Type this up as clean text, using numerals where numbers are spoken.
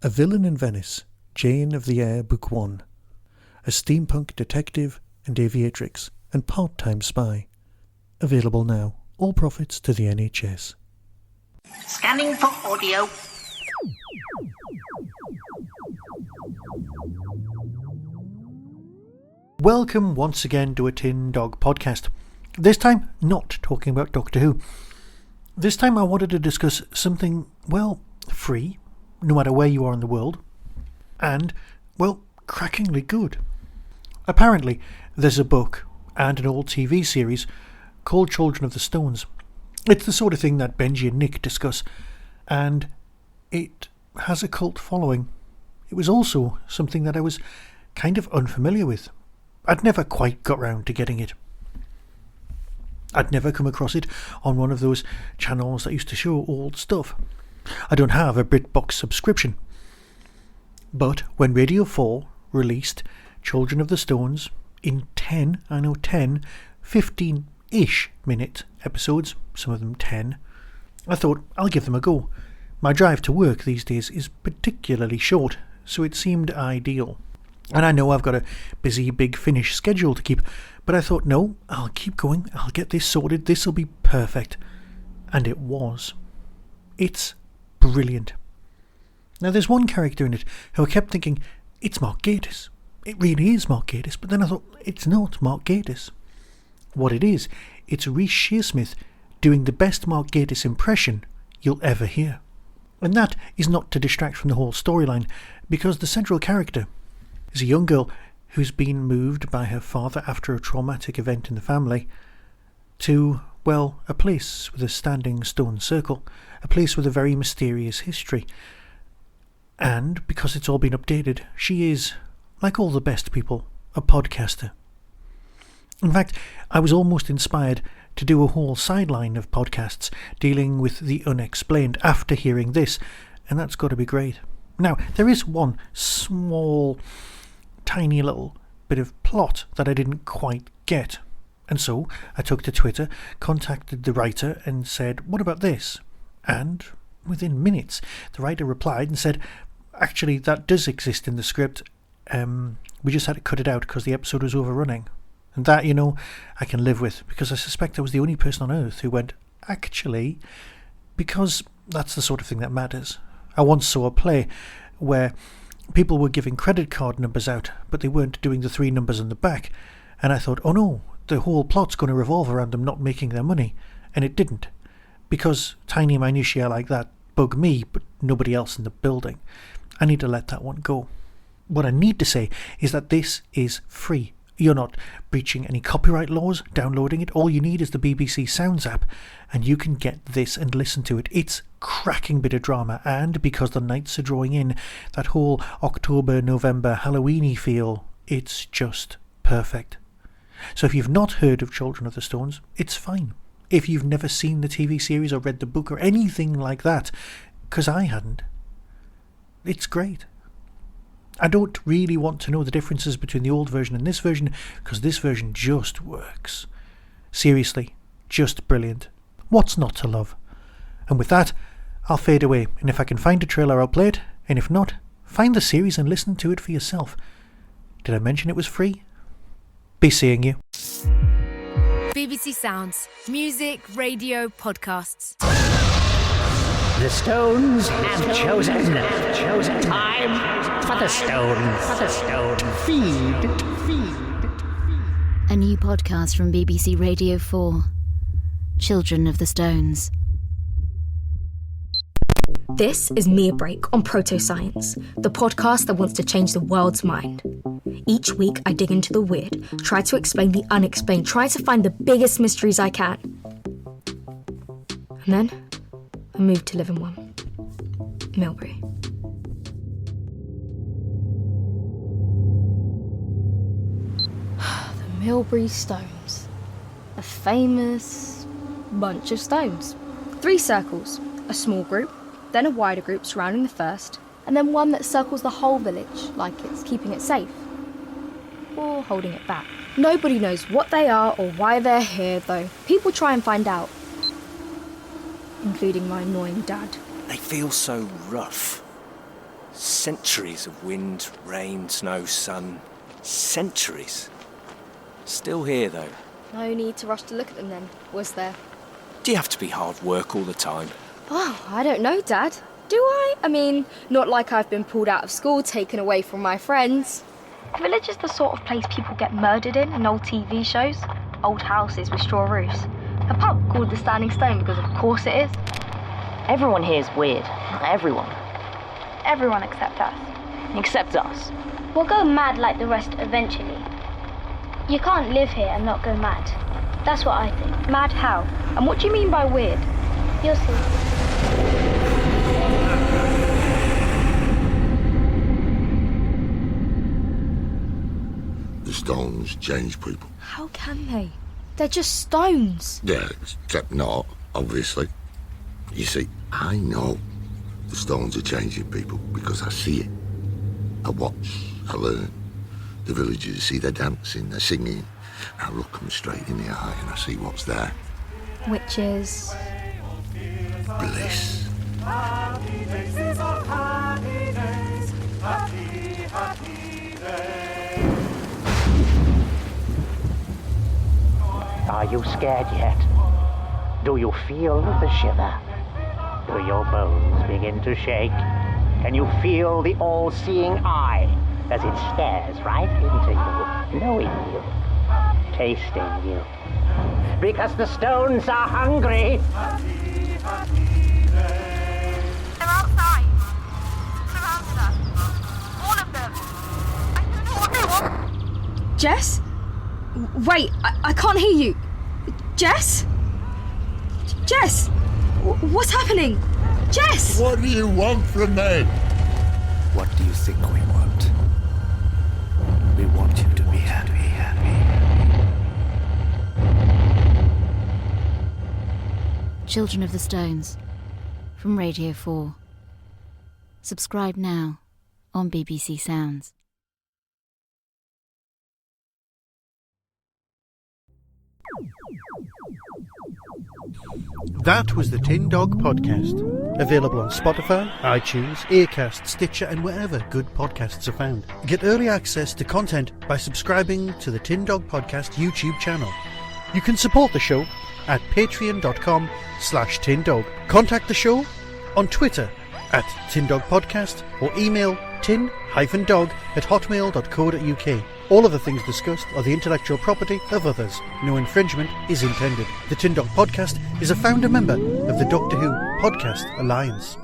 A Villain in Venice, Jane of the Air, Book 1. A steampunk detective and aviatrix and part-time spy. Available now. All profits to the NHS. Scanning for audio. Welcome once again to a Tin Dog podcast. This time, not talking about Doctor Who. This time I wanted to discuss something, well, free, no matter where you are in the world, and, well, crackingly good. Apparently, there's a book and an old TV series called Children of the Stones. It's the sort of thing that Benji and Nick discuss, and it has a cult following. It was also something that I was kind of unfamiliar with. I'd never quite got round to getting it. I'd never come across it on one of those channels that used to show old stuff. I don't have a BritBox subscription. But when Radio 4 released Children of the Stones in 15-ish minute episodes, some of them 10, I thought I'll give them a go. My drive to work these days is particularly short, so it seemed ideal. And I know I've got a busy Big Finish schedule to keep, but I thought, no, I'll keep going, I'll get this sorted, this'll be perfect. And it was. It's brilliant. Now there's one character in it who I kept thinking, it's Mark Gatiss. It really is Mark Gatiss, but then I thought, it's not Mark Gatiss. What it is, it's Rhys Shearsmith doing the best Mark Gatiss impression you'll ever hear. And that is not to distract from the whole storyline, because the central character is a young girl who's been moved by her father after a traumatic event in the family to, well, a place with a standing stone circle, a place with a very mysterious history. And because it's all been updated, she is, like all the best people, a podcaster. In fact, I was almost inspired to do a whole sideline of podcasts dealing with the unexplained after hearing this, and that's got to be great. Now, there is one small, tiny little bit of plot that I didn't quite get, and so I took to Twitter, contacted the writer and said, what about this? And within minutes, the writer replied and said, actually, that does exist in the script. We just had to cut it out because the episode was overrunning. And that, you know, I can live with, because I suspect I was the only person on earth who went, actually, because that's the sort of thing that matters. I once saw a play where people were giving credit card numbers out, but they weren't doing the 3 numbers on the back. And I thought, oh no, the whole plot's going to revolve around them not making their money. And it didn't. Because tiny minutiae like that bug me, but nobody else in the building. I need to let that one go. What I need to say is that this is free. You're not breaching any copyright laws, downloading it. All you need is the BBC Sounds app, and you can get this and listen to it. It's cracking bit of drama, and because the nights are drawing in, that whole October, November, Halloweeny feel, it's just perfect. So if you've not heard of Children of the Stones, it's fine. If you've never seen the TV series or read the book or anything like that, because I hadn't, it's great. I don't really want to know the differences between the old version and this version, because this version just works. Seriously, just brilliant. What's not to love? And with that, I'll fade away, and if I can find a trailer, I'll play it, and if not, find the series and listen to it for yourself. Did I mention it was free? Be seeing you. BBC Sounds. Music, radio, podcasts. The Stones have chosen time for the Stone. Feed. A new podcast from BBC Radio 4. Children of the Stones. This is Mia Break on Proto-Science, the podcast that wants to change the world's mind. Each week I dig into the weird, try to explain the unexplained, try to find the biggest mysteries I can. And then I moved to live in one. Milbury. The Milbury Stones. A famous bunch of stones. 3 circles, a small group, then a wider group surrounding the first, and then one that circles the whole village, like it's keeping it safe. Or holding it back. Nobody knows what they are or why they're here, though. People try and find out. Including my annoying dad. They feel so rough. Centuries of wind, rain, snow, sun. Centuries. Still here, though. No need to rush to look at them then, was there? Do you have to be hard work all the time? Oh, I don't know, Dad. Do I? I mean, not like I've been pulled out of school, taken away from my friends. A village is the sort of place people get murdered in old TV shows. Old houses with straw roofs. A pub called the Standing Stone because of course it is. Everyone here is weird. Everyone. Everyone except us. Except us. We'll go mad like the rest eventually. You can't live here and not go mad. That's what I think. Mad how? And what do you mean by weird? You'll see. The stones change people. How can they? They're just stones. Yeah, except not, obviously. You see, I know the stones are changing people because I see it. I watch, I learn. The villagers see their dancing, their singing. I look them straight in the eye and I see what's there. Which is? Bliss. Happy days of happy days. Happy, happy days. Are you scared yet? Do you feel the shiver? Do your bones begin to shake? Can you feel the all-seeing eye as it stares right into you, knowing you, tasting you? Because the stones are hungry. They're outside. Surrounded us. All of them. I don't know what they want. Jess? Wait, I can't hear you. Jess? Jess? What's happening? Jess! What do you want from me? What do you think we want? We want you to be happy. Children of the Stones from Radio 4. Subscribe now on BBC Sounds. That was the Tin Dog Podcast. Available on Spotify, iTunes, Acast, Stitcher and wherever good podcasts are found. Get early access to content by subscribing to the Tin Dog Podcast YouTube channel. You can support the show at patreon.com/tindog. Contact the show on Twitter at tindogpodcast or email tin-dog@hotmail.co.uk. All of the things discussed are the intellectual property of others. No infringement is intended. The Tin Dog Podcast is a founder member of the Doctor Who Podcast Alliance.